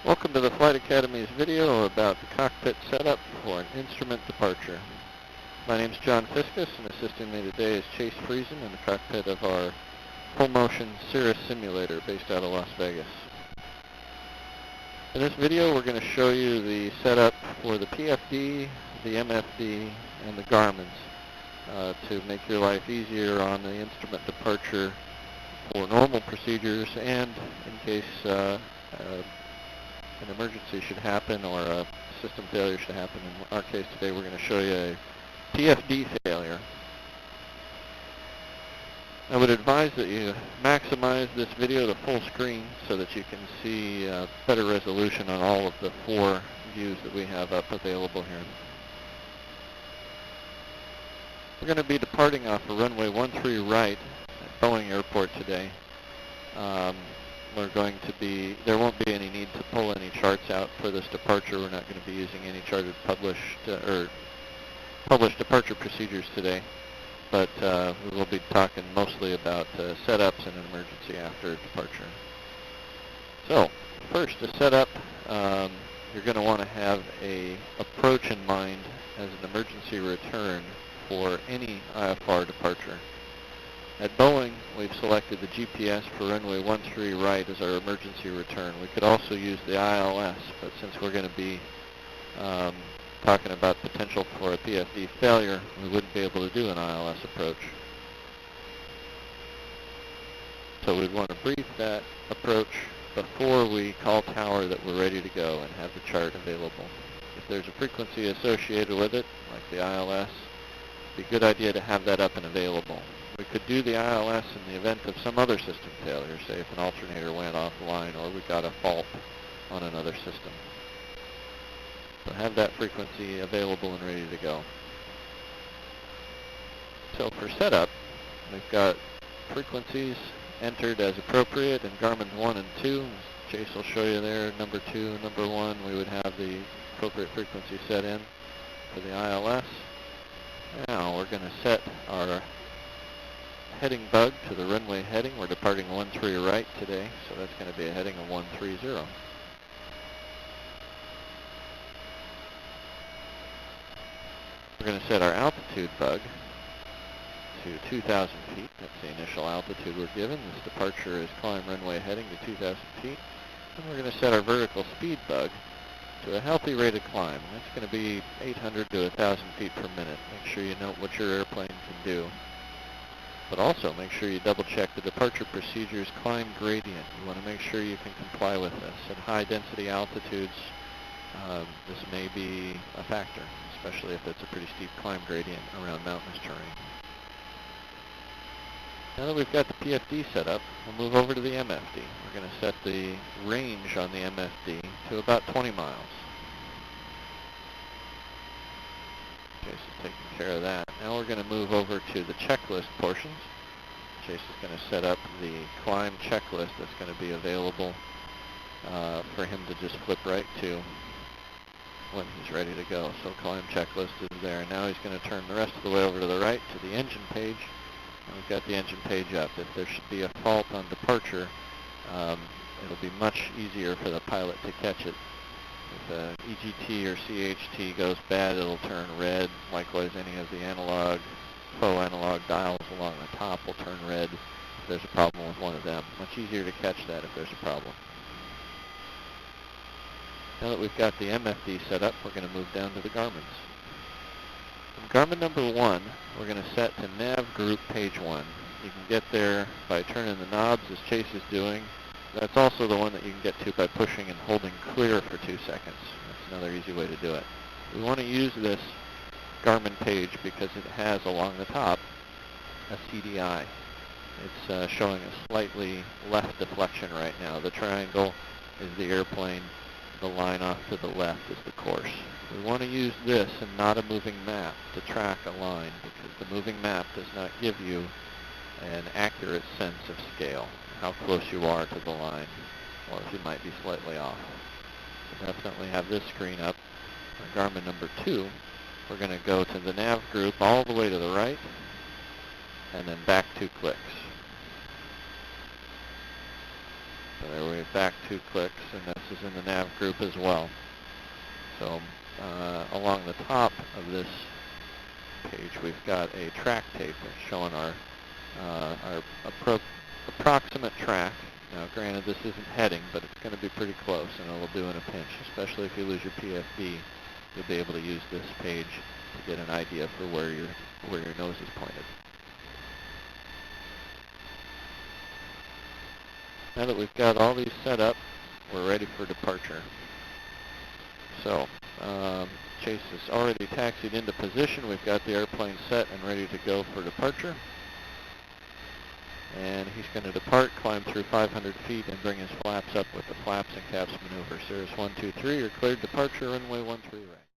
Welcome to the Flight Academy's video about the cockpit setup for an instrument departure. My name is John Fiskus, and assisting me today is Chase Friesen in the cockpit of our full-motion Cirrus simulator based out of Las Vegas. In this video, we're going to show you the setup for the PFD, the MFD, and the Garmins to make your life easier on the instrument departure for normal procedures and in case an emergency should happen or a system failure should happen. In our case today, we're going to show you a PFD failure. I would advise that you maximize this video to full screen so that you can see better resolution on all of the 4 views that we have up available here. We're going to be departing off of runway 13 right at Boeing Airport today. There won't be any need to pull any charts out for this departure. We're not going to be using any charted published departure procedures today, but we will be talking mostly about setups and an emergency after departure. So, first, to set up, you're going to want to have an approach in mind as an emergency return for any IFR departure. At Boeing, we've selected the GPS for runway 13 right as our emergency return. We could also use the ILS, but since we're going to be talking about potential for a PFD failure, we wouldn't be able to do an ILS approach. So we'd want to brief that approach before we call tower that we're ready to go and have the chart available. If there's a frequency associated with it, like the ILS, it'd be a good idea to have that up and available. We could do the ILS in the event of some other system failure, say if an alternator went offline or we got a fault on another system. So have that frequency available and ready to go. So for setup, we've got frequencies entered as appropriate in Garmin 1 and 2. Chase will show you there, number 2 and number 1, we would have the appropriate frequency set in for the ILS. Now we're going to set our heading bug to the runway heading. We're departing 13 right today, so that's going to be a heading of 130. We're going to set our altitude bug to 2,000 feet. That's the initial altitude we're given. This departure is climb runway heading to 2,000 feet. And we're going to set our vertical speed bug to a healthy rate of climb. That's going to be 800 to 1,000 feet per minute. Make sure you note what your airplane can do. But also make sure you double check the departure procedure's climb gradient. You want to make sure you can comply with this. At high density altitudes, this may be a factor, especially if it's a pretty steep climb gradient around mountainous terrain. Now that we've got the PFD set up, we'll move over to the MFD. We're going to set the range on the MFD to about 20 miles. Chase is taking care of that. Now we're going to move over to the checklist portions. Chase is going to set up the climb checklist that's going to be available for him to just flip right to when he's ready to go. So climb checklist is there. Now he's going to turn the rest of the way over to the right to the engine page. And we've got the engine page up. If there should be a fault on departure, it'll be much easier for the pilot to catch it. If EGT or CHT goes bad, it'll turn red. Likewise, any of the faux analog dials along the top will turn red if there's a problem with one of them. Much easier to catch that if there's a problem. Now that we've got the MFD set up, we're going to move down to the Garmins. In Garmin number 1, we're going to set to nav group page 1. You can get there by turning the knobs as Chase is doing. That's also the one that you can get to by pushing and holding clear for 2 seconds. That's another easy way to do it. We want to use this Garmin page because it has along the top a CDI. It's showing a slightly left deflection right now. The triangle is the airplane. The line off to the left is the course. We want to use this and not a moving map to track a line because the moving map does not give you an accurate sense of scale, how close you are to the line, or if you might be slightly off. So definitely have this screen up. On Garmin number 2, we're going to go to the nav group all the way to the right, and then back 2 clicks. So there we're back 2 clicks, and this is in the nav group as well. So along the top of this page, we've got a track tape showing our approximate track. Now, granted, this isn't heading, but it's going to be pretty close, and it'll do in a pinch. Especially if you lose your PFD, you'll be able to use this page to get an idea for where your nose is pointed. Now that we've got all these set up, we're ready for departure. So, Chase is already taxied into position. We've got the airplane set and ready to go for departure. And he's going to depart, climb through 500 feet, and bring his flaps up with the flaps and caps maneuver. Cirrus 123, you're cleared departure, runway 13 right.